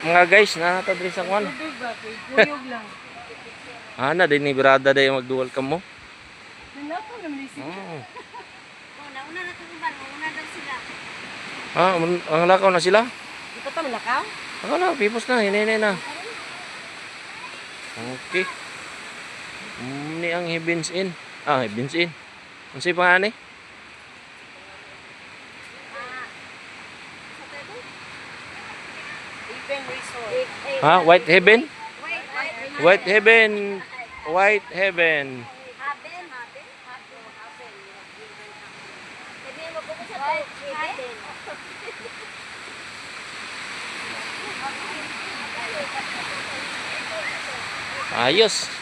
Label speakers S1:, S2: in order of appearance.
S1: mga guys na diri sa kwan.
S2: Tubig ba? Kuyog lang.
S1: Ana din ni birada day magduwal ka mo.
S2: Nilako naman ni sila.
S1: Oh.
S3: Nauna na itong iba. Nauna daw sila.
S1: Ang lakaw na sila?
S2: Di pa tama lakaw?
S1: Ako na, pipos na, hinay na. Okay. Ni ang heavens in. Heavens in. Ano siya pa ni?
S2: Even Resort.
S1: White Heaven?
S3: Wait.
S1: White Heaven. White Heaven.
S3: Haben. Sabi mo po sa Haben.
S1: Ayos.